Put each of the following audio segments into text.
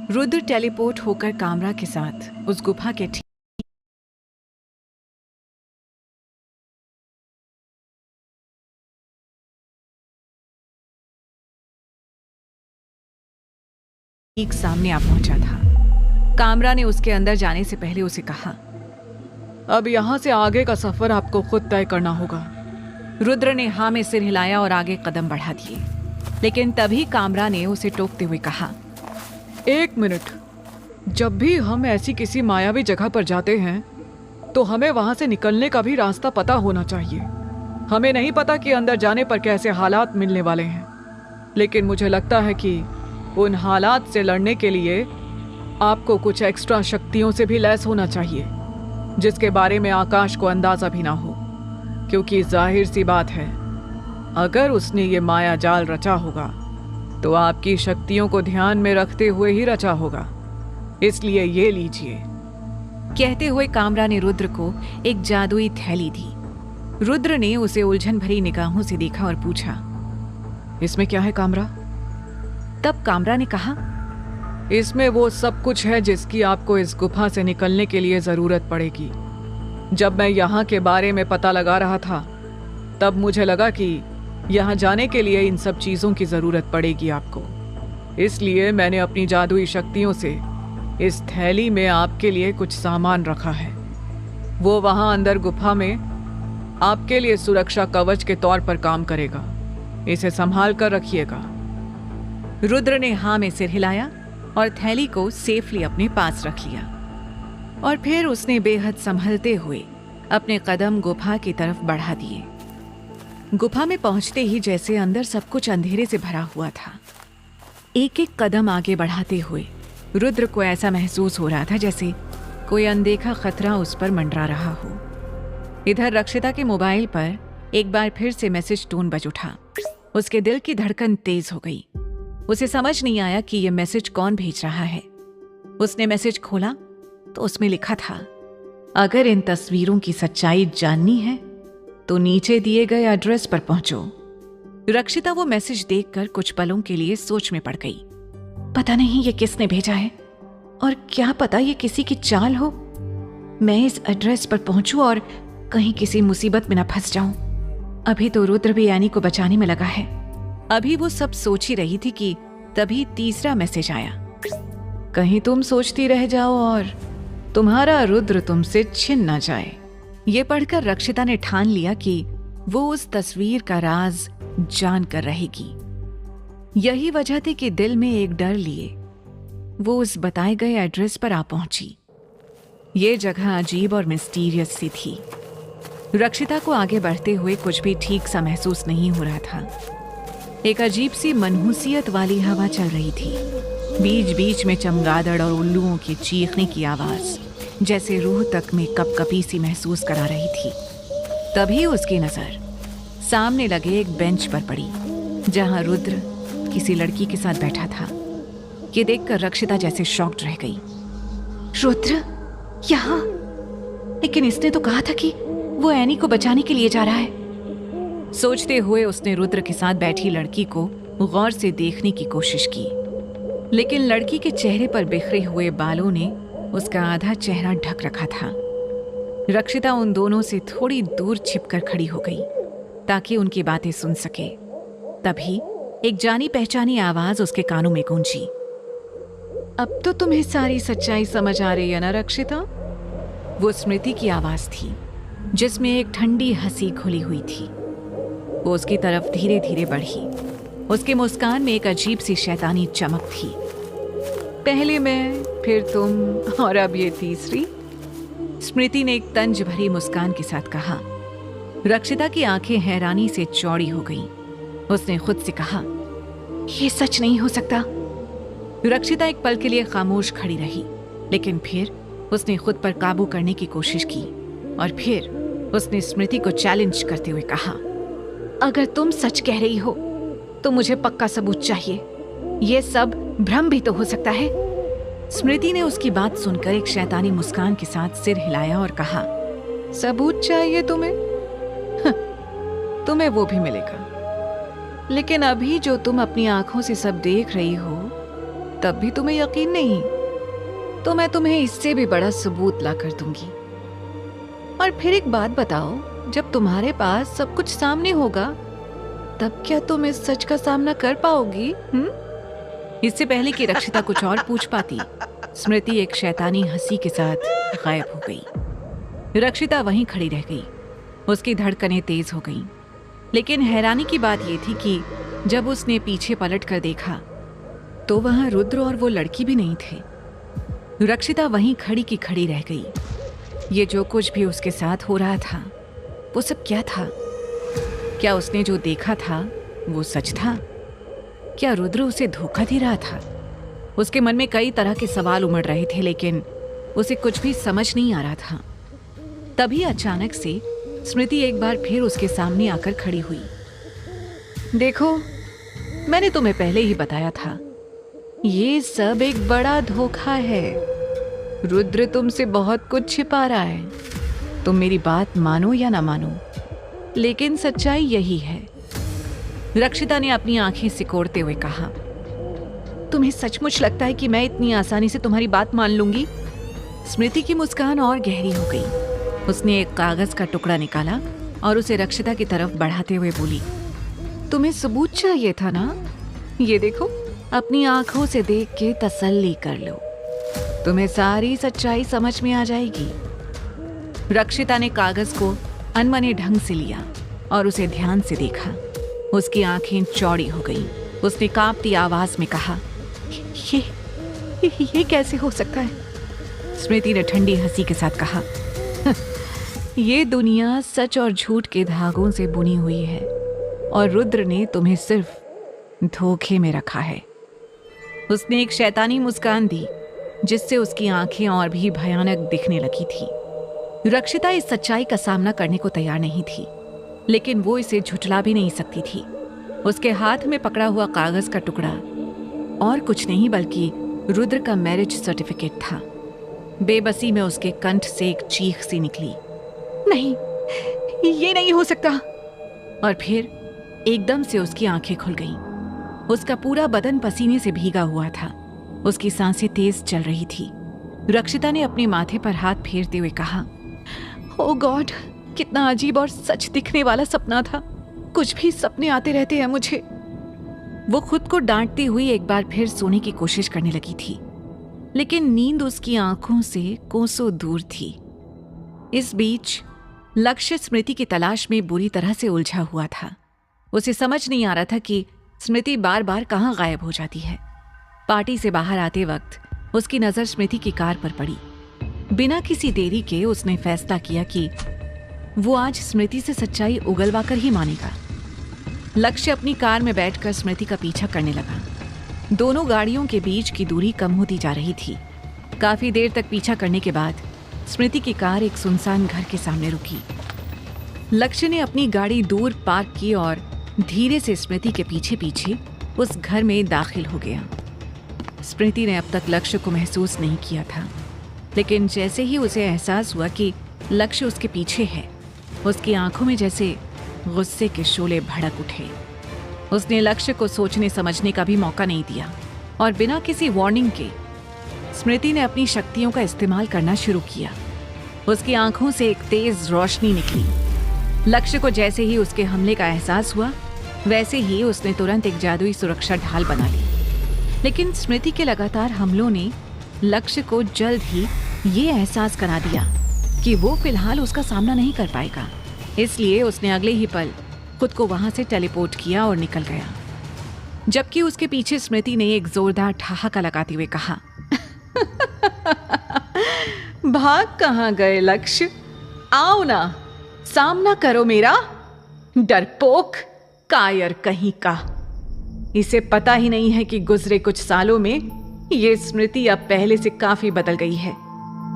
Rudra teleport होकर कामरा के साथ उस गुफा के ठीक सामने आ पहुंचा था। कामरा ने उसके अंदर जाने से पहले उसे कहा, अब यहाँ से आगे का सफर आपको खुद तय करना होगा। रुद्र ने हाँ में सिर हिलाया और आगे कदम बढ़ा दिए, लेकिन तभी कामरा ने उसे टोकते हुए कहा, 1 मिनट। जब भी हम ऐसी किसी मायावी जगह पर जाते हैं तो हमें वहां से निकलने का भी रास्ता पता होना चाहिए। हमें नहीं पता कि अंदर जाने पर कैसे हालात मिलने वाले हैं, लेकिन मुझे लगता है कि उन हालात से लड़ने के लिए आपको कुछ एक्स्ट्रा शक्तियों से भी लैस होना चाहिए, जिसके बारे में आकाश को अंदाजा भी ना हो। क्योंकि जाहिर सी बात है, अगर उसने ये माया जाल रचा होगा तो आपकी शक्तियों को ध्यान में रखते हुए ही रचा होगा। इसलिए ये लीजिए। कहते हुए कामरा ने रुद्र को एक जादुई थैली दी। रुद्र ने उसे उलझन भरी निगाहों से देखा और पूछा, इसमें क्या है कामरा? तब कामरा ने कहा, इसमें वो सब कुछ है जिसकी आपको इस गुफा से निकलने के लिए जरूरत पड़ेगी। जब मैं यहाँ के बारे में पता लगा रहा था तब मुझे लगा कि यहाँ जाने के लिए इन सब चीजों की जरूरत पड़ेगी आपको। इसलिए मैंने अपनी जादुई शक्तियों से इस थैली में आपके लिए कुछ सामान रखा है। वो वहां अंदर गुफा में आपके लिए सुरक्षा कवच के तौर पर काम करेगा। इसे संभाल कर रखिएगा। रुद्र ने हाँ में सिर हिलाया और थैली को सेफली अपने पास रख लिया, और फिर उसने बेहद संभलते हुए अपने कदम गुफा की तरफ बढ़ा दिए। गुफा में पहुंचते ही जैसे अंदर सब कुछ अंधेरे से भरा हुआ था। एक एक कदम आगे बढ़ाते हुए रुद्र को ऐसा महसूस हो रहा था जैसे कोई अनदेखा खतरा उस पर मंडरा रहा हो। इधर रक्षिता के मोबाइल पर एक बार फिर से मैसेज टोन बज उठा। उसके दिल की धड़कन तेज हो गई। उसे समझ नहीं आया कि यह मैसेज कौन भेज रहा है। उसने मैसेज खोला तो उसमें लिखा था, अगर इन तस्वीरों की सच्चाई जाननी है तो नीचे दिए गए एड्रेस पर पहुंचो। रक्षिता वो मैसेज देखकर कुछ पलों के लिए सोच में पड़ गई। पता नहीं ये किसने भेजा है, और क्या पता ये किसी की चाल हो। मैं इस एड्रेस पर पहुंचूं और कहीं किसी मुसीबत में न फंस जाऊं। अभी तो रुद्र भी एनी को बचाने में लगा है। अभी वो सब सोच ही रही थी कि तभी तीसरा मैसेज आया, कहीं तुम सोचती रह जाओ और तुम्हारा रुद्र तुमसे छिन न जाए। ये पढ़कर रक्षिता ने ठान लिया कि वो उस तस्वीर का राज जान कर रहेगी। यही वजह थी कि दिल में एक डर लिए वो उस बताए गए एड्रेस पर आ पहुंची। ये जगह अजीब और मिस्टीरियस सी थी। रक्षिता को आगे बढ़ते हुए कुछ भी ठीक सा महसूस नहीं हो रहा था। एक अजीब सी मनहूसियत वाली हवा चल रही थी। बीच बीच में चमगादड़ और उल्लुओं की चीखने की आवाज जैसे रूह तक में कपकपी सी महसूस करा रही थी। तभी उसकी नजर सामने लगे एक बेंच पर पड़ी, जहां रुद्र किसी लड़की के साथ बैठा था। ये देखकर रक्षिता जैसे शॉक्ड रह गई। रुद्र यहाँ? लेकिन इसने तो कहा था कि वो एनी को बचाने के लिए जा रहा है। सोचते हुए उसने रुद्र के साथ बैठी लड़की को गौर से देखने की कोशिश की, लेकिन लड़की के चेहरे पर बिखरे हुए बालों ने उसका आधा चेहरा ढक रखा था। रक्षिता उन दोनों से थोड़ी दूर छिपकर खड़ी हो गई ताकि उनकी बातें सुन सके। तभी एक जानी पहचानी आवाज उसके कानों में गूंजी, अब तो तुम्हें सारी सच्चाई समझ आ रही है ना रक्षिता? वो स्मृति की आवाज थी, जिसमें एक ठंडी हंसी घुली हुई थी। वो उसकी तरफ धीरे धीरे बढ़ी। उसके मुस्कान में एक अजीब सी शैतानी चमक थी। पहले मैं, फिर तुम, और अब ये तीसरी? स्मृति ने एक तंज भरी मुस्कान के साथ कहा। रक्षिता की आंखें हैरानी से चौड़ी हो गईं। उसने खुद से कहा, ये सच नहीं हो सकता। रक्षिता एक पल के लिए खामोश खड़ी रही, लेकिन फिर उसने खुद पर काबू करने की कोशिश की और फिर उसने स्मृति को चैलेंज करते हुए कहा, अगर तुम सच कह रही हो तो मुझे पक्का सबूत चाहिए। ये सब भ्रम भी तो हो सकता है। स्मृति ने उसकी बात सुनकर एक शैतानी मुस्कान के साथ सिर हिलाया और कहा, सबूत चाहिए तुम्हें? तुम्हें वो भी मिलेगा, लेकिन अभी जो तुम अपनी आंखों से सब देख रही हो तब भी तुम्हें यकीन नहीं, तो मैं तुम्हें इससे भी बड़ा सबूत ला कर दूंगी। और फिर एक बात बताओ, जब तुम्हारे पास सब कुछ सामने होगा तब क्या तुम इस सच का सामना कर पाओगी? इससे पहले कि रक्षिता कुछ और पूछ पाती, स्मृति एक शैतानी हंसी के साथ गायब हो गई। रक्षिता वहीं खड़ी रह गई। उसकी धड़कनें तेज हो गईं। लेकिन हैरानी की बात यह थी कि जब उसने पीछे पलट कर देखा तो वहां रुद्र और वो लड़की भी नहीं थे। रक्षिता वहीं खड़ी की खड़ी रह गई। ये जो कुछ भी उसके साथ हो रहा था वो सब क्या था? क्या उसने जो देखा था वो सच था? क्या रुद्र उसे धोखा दे रहा था? उसके मन में कई तरह के सवाल उमड़ रहे थे, लेकिन उसे कुछ भी समझ नहीं आ रहा था। तभी अचानक से स्मृति एक बार फिर उसके सामने आकर खड़ी हुई। देखो, मैंने तुम्हें पहले ही बताया था, ये सब एक बड़ा धोखा है। रुद्र तुमसे बहुत कुछ छिपा रहा है। तुम मेरी बात मानो या ना मानो, लेकिन सच्चाई यही है। रक्षिता ने अपनी आंखें सिकोड़ते हुए कहा, तुम्हें सचमुच लगता है कि मैं इतनी आसानी से तुम्हारी बात मान लूंगी? स्मृति की मुस्कान और गहरी हो गई। उसने एक कागज का टुकड़ा निकाला और उसे रक्षिता की तरफ बढ़ाते हुए बोली, तुम्हें सबूत चाहिए था ना? ये देखो, अपनी आंखों से देख के तसल्ली कर लो, तुम्हें सारी सच्चाई समझ में आ जाएगी। रक्षिता ने कागज को अनमने ढंग से लिया और उसे ध्यान से देखा। उसकी आंखें चौड़ी हो गईं। उसने कांपती आवाज में कहा, ये कैसे हो सकता है? स्मृति ने ठंडी हंसी के साथ कहा, ये दुनिया सच और झूठ के धागों से बुनी हुई है और रुद्र ने तुम्हें सिर्फ धोखे में रखा है। उसने एक शैतानी मुस्कान दी जिससे उसकी आंखें और भी भयानक दिखने लगी थी। रक्षिता इस सच्चाई का सामना करने को तैयार नहीं थी, लेकिन वो इसे झुठला भी नहीं सकती थी। उसके हाथ में पकड़ा हुआ कागज का टुकड़ा और कुछ नहीं बल्कि रुद्र का मैरिज सर्टिफिकेट था। बेबसी में उसके कंठ से एक चीख सी निकली, नहीं, ये नहीं हो सकता। और फिर एकदम से उसकी आंखें खुल गईं। उसका पूरा बदन पसीने से भीगा हुआ था। उसकी सांसें तेज चल रही थी। रक्षिता ने अपने माथे पर हाथ फेरते हुए कहा, ओ गॉड, कितना अजीब और सच दिखने वाला सपना था। कुछ भी सपने आते रहते हैं मुझे। वो खुद को डांटती हुई एक बार फिर सोने की कोशिश करने लगी थी, लेकिन नींद उसकी आंखों से कोसों दूर थी। इस बीच लक्ष्य स्मृति की तलाश में बुरी तरह से उलझा हुआ था। उसे समझ नहीं आ रहा था कि स्मृति बार बार कहाँ गायब हो जाती है। पार्टी से बाहर आते वक्त उसकी नजर स्मृति की कार पर पड़ी। बिना किसी देरी के उसने फैसला किया कि वो आज स्मृति से सच्चाई उगलवा कर ही मानेगा। लक्ष्य अपनी कार में बैठकर स्मृति का पीछा करने लगा। दोनों गाड़ियों के बीच की दूरी कम होती जा रही थी। काफी देर तक पीछा करने के बाद स्मृति की कार एक सुनसान घर के सामने रुकी। लक्ष्य ने अपनी गाड़ी दूर पार्क की और धीरे से स्मृति के पीछे पीछे उस घर में दाखिल हो गया। स्मृति ने अब तक लक्ष्य को महसूस नहीं किया था, लेकिन जैसे ही उसे एहसास हुआ कि लक्ष्य उसके पीछे है, उसकी आंखों में जैसे गुस्से के शोले भड़क उठे। उसने लक्ष्य को सोचने समझने का भी मौका नहीं दिया और बिना किसी वार्निंग के स्मृति ने अपनी शक्तियों का इस्तेमाल करना शुरू किया। उसकी आंखों से एक तेज रोशनी निकली। लक्ष्य को जैसे ही उसके हमले का एहसास हुआ, वैसे ही उसने तुरंत एक जादुई सुरक्षा ढाल बना ली। लेकिन स्मृति के लगातार हमलों ने लक्ष्य को जल्द ही ये एहसास करा दिया कि वो फिलहाल उसका सामना नहीं कर पाएगा। इसलिए उसने अगले ही पल खुद को वहां से टेलीपोर्ट किया और निकल गया। जबकि उसके पीछे स्मृति ने एक जोरदार ठहाका लगाते हुए कहा, भाग कहाँ गए लक्ष्य? आओ ना, सामना करो मेरा। डरपोक, कायर कहीं का। इसे पता ही नहीं है कि गुजरे कुछ सालों में ये स्मृति अब पहले से काफी बदल गई है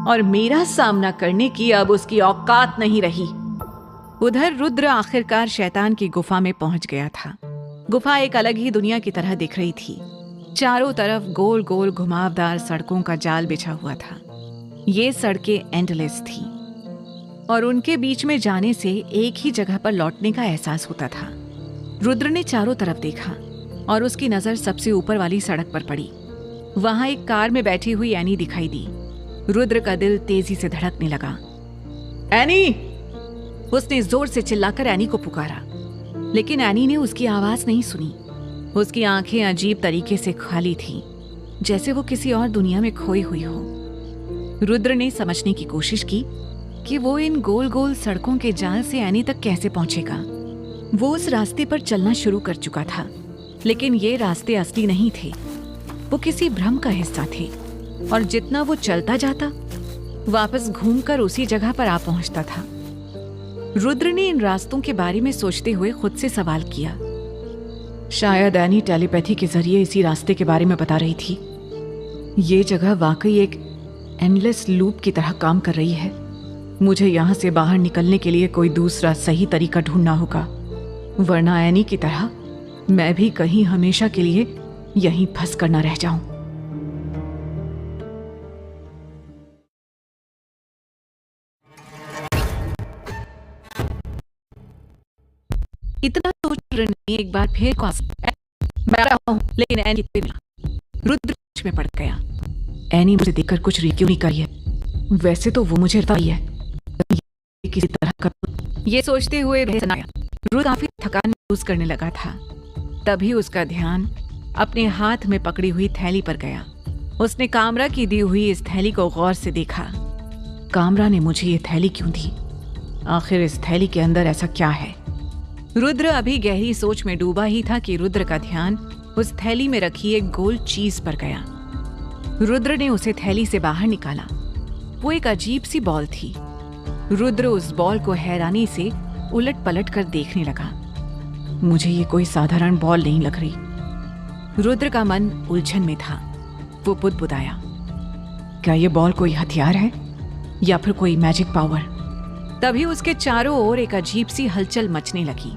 और मेरा सामना करने की अब उसकी औकात नहीं रही। उधर रुद्र आखिरकार शैतान की गुफा में पहुंच गया था। गुफा एक अलग ही दुनिया की तरह दिख रही थी। चारों तरफ गोल गोल घुमावदार सड़कों का जाल बिछा हुआ था। ये सड़कें एंडलेस थी और उनके बीच में जाने से एक ही जगह पर लौटने का एहसास होता था। रुद्र ने चारों तरफ देखा और उसकी नजर सबसे ऊपर वाली सड़क पर पड़ी। वहां एक कार में बैठी हुई एनी दिखाई दी। रुद्र का दिल तेजी से धड़कने लगा। एनी! उसने जोर से चिल्लाकर एनी को पुकारा, लेकिन एनी ने उसकी आवाज नहीं सुनी। उसकी आंखें अजीब तरीके से खाली थीं, जैसे वो किसी और दुनिया में खोई हुई हो। रुद्र ने समझने की कोशिश की कि वो इन गोल गोल सड़कों के जाल से एनी तक कैसे पहुंचेगा। वो उस रास्ते पर चलना शुरू कर चुका था, लेकिन ये रास्ते असली नहीं थे। वो किसी भ्रम का हिस्सा थे, और जितना वो चलता जाता वापस घूमकर उसी जगह पर आ पहुंचता था। रुद्र ने इन रास्तों के बारे में सोचते हुए खुद से सवाल किया। शायद एनी टेलीपैथी के जरिए इसी रास्ते के बारे में बता रही थी। ये जगह वाकई एक एंडलेस लूप की तरह काम कर रही है। मुझे यहाँ से बाहर निकलने के लिए कोई दूसरा सही तरीका ढूंढना होगा, वरना एनी की तरह मैं भी कहीं हमेशा के लिए यहीं फंस कर न रह जाऊं। इतना सोच रुद्र ने एक बार फिर मैं रहा हूं, लेकिन एनी पे मिला। रुद्र सोच में पड़ गया। एनी मुझे देखकर कुछ क्यों नहीं करी है? वैसे तो वो मुझे रही है, किसी तरह का। ये सोचते हुए रुद्र काफी थकान महसूस करने लगा था। तभी उसका ध्यान अपने हाथ में पकड़ी हुई थैली पर गया। उसने कामरा की दी हुई इस थैली को गौर से देखा। कामरा ने मुझे ये थैली क्यों दी? आखिर इस थैली के अंदर ऐसा क्या है? रुद्र अभी गहरी सोच में डूबा ही था कि रुद्र का ध्यान उस थैली में रखी एक गोल चीज पर गया। रुद्र ने उसे थैली से बाहर निकाला। वो एक अजीब सी बॉल थी। रुद्र उस बॉल को हैरानी से उलट पलट कर देखने लगा। मुझे ये कोई साधारण बॉल नहीं लग रही। रुद्र का मन उलझन में था। वो बुदबुदाया, क्या ये बॉल कोई हथियार है या फिर कोई मैजिक पावर? तभी उसके चारों ओर एक अजीब सी हलचल मचने लगी,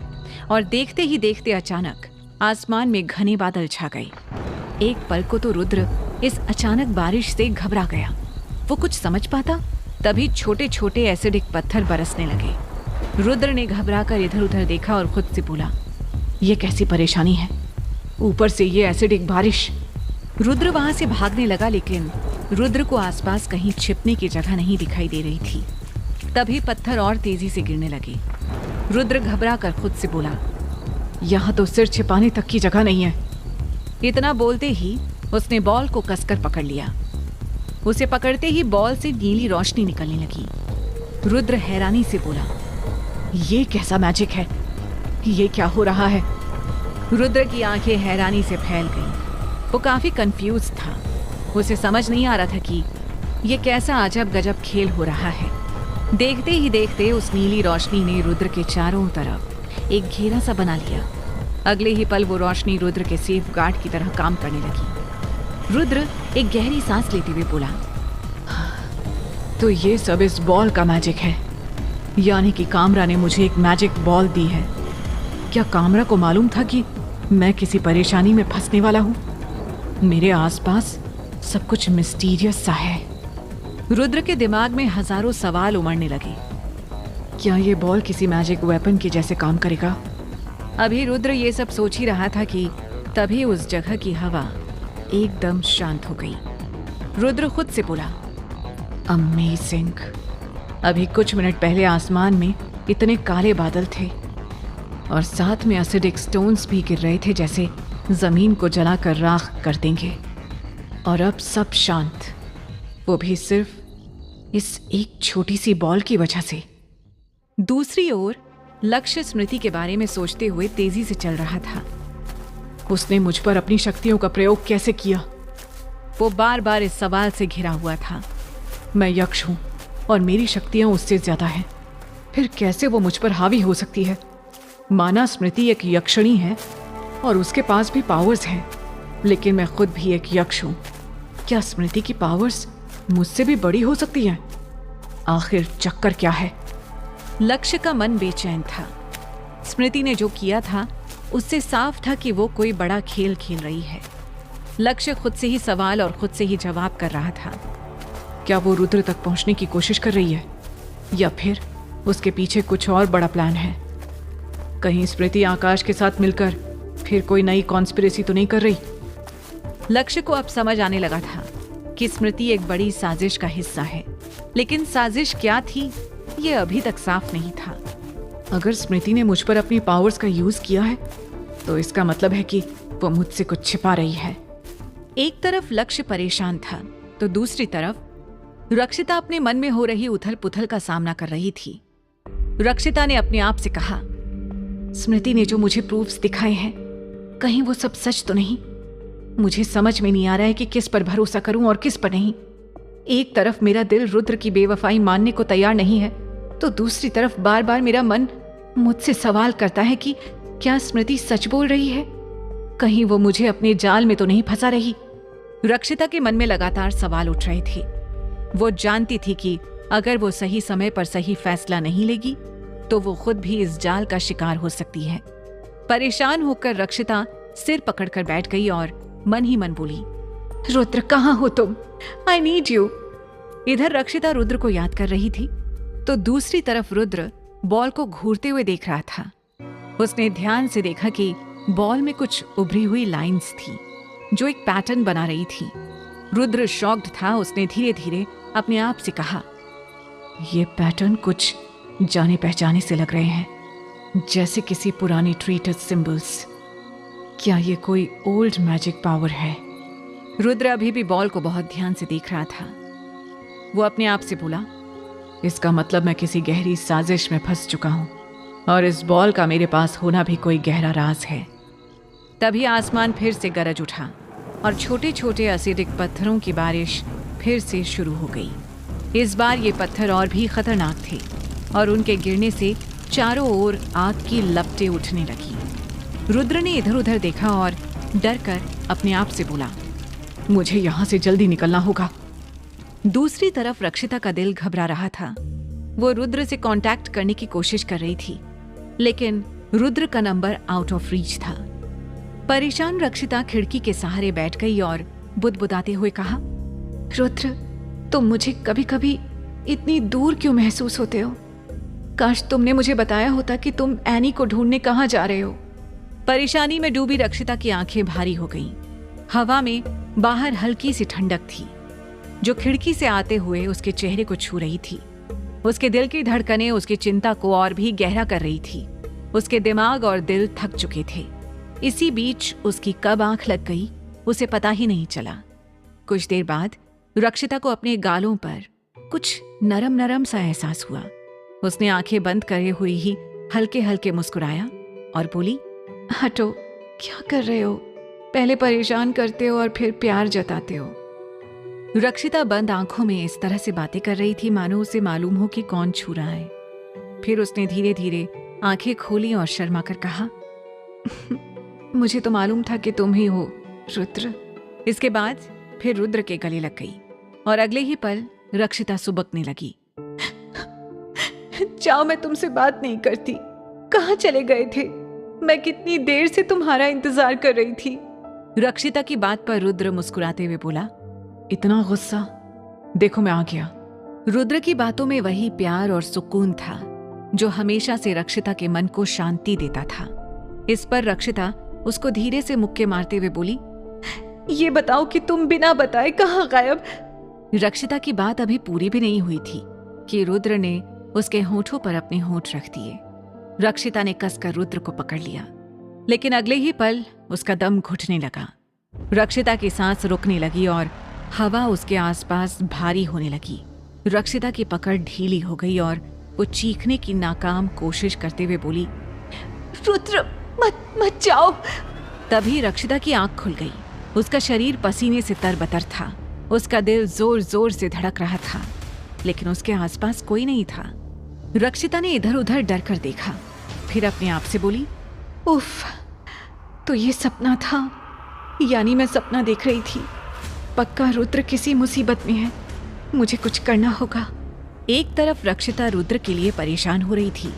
और देखते ही देखते अचानक आसमान में घने बादल छा गए। एक पल को तो रुद्र इस अचानक बारिश से घबरा गया। वो कुछ समझ पाता, तभी छोटे छोटे एसिडिक पत्थर बरसने लगे। रुद्र ने घबराकर इधर उधर देखा और खुद से बोला, ये कैसी परेशानी है? ऊपर से ये एसिडिक बारिश। रुद्र वहां से भागने लगा, लेकिन रुद्र को आसपास कहीं छिपने की जगह नहीं दिखाई दे रही थी। तभी पत्थर और तेजी से गिरने लगे। रुद्र घबरा कर खुद से बोला, यहाँ तो सिर छिपाने तक की जगह नहीं है। इतना बोलते ही उसने बॉल को कसकर पकड़ लिया। उसे पकड़ते ही बॉल से नीली रोशनी निकलने लगी। रुद्र हैरानी से बोला, ये कैसा मैजिक है? ये क्या हो रहा है? रुद्र की आंखें हैरानी से फैल गईं। वो काफी कंफ्यूज था। उसे समझ नहीं आ रहा था कि ये कैसा अजब गजब खेल हो रहा है। देखते ही देखते उस नीली रोशनी ने रुद्र के चारों तरफ एक घेरा सा बना लिया। अगले ही पल वो रोशनी रुद्र के सेफ गार्ड की तरह काम करने लगी। रुद्र एक गहरी सांस लेते हुए बोला, तो ये सब इस बॉल का मैजिक है, यानी कि कामरा ने मुझे एक मैजिक बॉल दी है। क्या कामरा को मालूम था कि मैं किसी परेशानी में फंसने वाला हूँ? मेरे आसपास सब कुछ मिस्टीरियस सा है। रुद्र के दिमाग में हजारों सवाल उमड़ने लगे। क्या ये बॉल किसी मैजिक वेपन के जैसे काम करेगा? अभी रुद्र ये सब सोच ही रहा था कि तभी उस जगह की हवा एकदम शांत हो गई। रुद्र खुद से बोला, अमेजिंग। अभी कुछ मिनट पहले आसमान में इतने काले बादल थे और साथ में एसिडिक स्टोन्स भी गिर रहे थे, जैसे जमीन को जलाकर राख कर देंगे। और अब सब शांत, वो भी सिर्फ इस एक छोटी सी बॉल की वजह से। दूसरी ओर लक्ष्य स्मृति के बारे में सोचते हुए तेजी से चल रहा था। उसने मुझ पर अपनी शक्तियों का प्रयोग कैसे किया? वो बार बार इस सवाल से घिरा हुआ था। मैं यक्ष हूं और मेरी शक्तियां उससे ज्यादा हैं। फिर कैसे वो मुझ पर हावी हो सकती है? माना स्मृति एक यक्षिणी है और उसके पास भी पावर्स हैं, लेकिन मैं खुद भी एक यक्ष हूं। क्या स्मृति की पावर्स मुझसे भी बड़ी हो सकती हैं? आखिर चक्कर क्या है? लक्ष्य का मन बेचैन था। स्मृति ने जो किया था उससे साफ था कि वो कोई बड़ा खेल खेल रही है। लक्ष्य खुद से ही सवाल और खुद से ही जवाब कर रहा था। क्या वो रुद्र तक पहुंचने की कोशिश कर रही है, या फिर उसके पीछे कुछ और बड़ा प्लान है? कहीं स्मृति आकाश के साथ मिलकर फिर कोई नई कॉन्स्पिरेसी तो नहीं कर रही? लक्ष्य को अब समझ आने लगा था कि स्मृति एक बड़ी साजिश का हिस्सा है, लेकिन साजिश क्या थी ये अभी तक साफ नहीं था। अगर स्मृति ने मुझ पर अपनी पावर्स का यूज किया है तो इसका मतलब है कि वो मुझसे कुछ छिपा रही है। एक तरफ लक्ष्य परेशान था तो दूसरी तरफ रक्षिता अपने मन में हो रही उथल पुथल का सामना कर रही थी। रक्षिता ने अपने आप से कहा, स्मृति ने जो मुझे प्रूफ्स दिखाए हैं कहीं वो सब सच तो नहीं। मुझे समझ में नहीं आ रहा है कि किस पर भरोसा करूं और किस पर नहीं। एक तरफ मेरा दिल रुद्र की बेवफाई मानने को तैयार नहीं है तो दूसरी तरफ बार बार मेरा मन मुझसे सवाल करता है कि क्या स्मृति सच बोल रही है, कहीं वो मुझे अपने जाल में तो नहीं फंसा रही। रक्षिता के मन में लगातार सवाल उठ रहे थे। वो जानती थी कि अगर वो सही समय पर सही फैसला नहीं लेगी तो वो खुद भी इस जाल का शिकार हो सकती है। परेशान होकर रक्षिता सिर पकड़कर बैठ गई और मन ही मन बोली, रुद्र कहाँ हो तुम? I need you. इधर रक्षिता रुद्र को याद कर रही थी तो दूसरी तरफ रुद्र बॉल को घूरते हुए देख रहा था। उसने ध्यान से देखा कि बॉल में कुछ उभरी हुई लाइंस थी जो एक पैटर्न बना रही थी। रुद्र शॉक्ड था। उसने धीरे धीरे अपने आप से कहा, ये पैटर्न कुछ जाने पहचाने से लग रहे हैं, जैसे किसी पुरानी ट्रीटेड सिंबल्स। क्या ये कोई ओल्ड मैजिक पावर है? रुद्र अभी भी बॉल को बहुत ध्यान से देख रहा था। वो अपने आप से बोला, इसका मतलब मैं किसी गहरी साजिश में फंस चुका हूं और इस बॉल का मेरे पास होना भी कोई गहरा राज है। तभी आसमान फिर से गरज उठा और छोटे छोटे एसिडिक पत्थरों की बारिश फिर से शुरू हो गई। इस बार ये पत्थर और भी खतरनाक थे और उनके गिरने से चारों ओर आग की लपटें उठने लगी। रुद्र ने इधर उधर देखा और डर कर अपने आप से बोला, मुझे यहाँ से जल्दी निकलना होगा। दूसरी तरफ रक्षिता का दिल घबरा रहा था। वो रुद्र से कांटेक्ट करने की कोशिश कर रही थी, लेकिन रुद्र का नंबर आउट ऑफ रीच था। परेशान रक्षिता खिड़की के सहारे बैठ गई और बुदबुदाते हुए कहा, रुद्र तुम मुझे कभी कभी इतनी दूर क्यों महसूस होते हो? काश तुमने मुझे बताया होता कि तुम एनी को ढूंढने कहाँ जा रहे हो। परेशानी में डूबी रक्षिता की आंखें भारी हो गईं। हवा में बाहर हल्की सी ठंडक थी जो खिड़की से आते हुए उसके चेहरे को छू रही थी। उसके दिल की धड़कनें उसकी चिंता को और भी गहरा कर रही थी। उसके दिमाग और दिल थक चुके थे। इसी बीच उसकी कब आंख लग गई उसे पता ही नहीं चला। कुछ देर बाद रक्षिता को अपने गालों पर कुछ नरम नरम सा एहसास हुआ। उसने आंखें बंद करे हुए ही हल्के हल्के मुस्कुराया और बोली, हटो, क्या कर रहे हो? पहले परेशान करते हो और फिर प्यार जताते हो। रक्षिता बंद आंखों में इस तरह से बातें कर रही थी मानो उसे मालूम हो कि कौन छू रहा है। फिर उसने धीरे धीरे आंखें खोली और शर्मा कर कहा, मुझे तो मालूम था कि तुम ही हो रुद्र। इसके बाद फिर रुद्र के गले लग गई और अगले ही पल रक्षिता सुबकने लगी। जाओ, मैं तुमसे बात नहीं करती। कहाँ चले गए थे? मैं कितनी देर से तुम्हारा इंतजार कर रही थी। रक्षिता की बात पर रुद्र मुस्कुराते हुए बोला, इतना गुस्सा? देखो मैं आ गया। रुद्र की बातों में वही प्यार और सुकून था जो हमेशा से रक्षिता के मन को शांति देता था। इस पर रक्षिता उसको धीरे से मुक्के मारते हुए बोली, ये बताओ कि तुम बिना बताए कहाँ गायब? रक्षिता की बात अभी पूरी भी नहीं हुई थी कि रुद्र ने उसके होठों पर अपने होठ रख दिए। रक्षिता ने कसकर रुद्र को पकड़ लिया, लेकिन अगले ही पल उसका दम घुटने लगा। रक्षिता की सांस रुकने लगी और हवा उसके आसपास भारी होने लगी। रक्षिता की पकड़ ढीली हो गई और वो चीखने की नाकाम कोशिश करते हुए बोली, रुद्र मत जाओ। तभी रक्षिता की आंख खुल गई। उसका शरीर पसीने से तरबतर था। उसका दिल जोर जोर से धड़क रहा था, लेकिन उसके आसपास कोई नहीं था। रक्षिता ने इधर उधर डर कर देखा, फिर अपने आप से बोली, उफ, तो ये सपना था? यानी मैं सपना देख रही थी। पक्का रुद्र किसी मुसीबत में है, मुझे कुछ करना होगा। एक तरफ रक्षिता रुद्र के लिए परेशान हो रही थी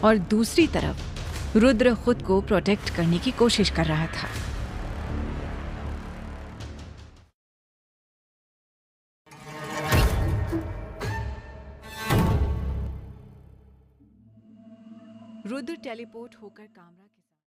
और दूसरी तरफ रुद्र खुद को प्रोटेक्ट करने की कोशिश कर रहा था। रुद्र टेलीपोर्ट होकर कामरा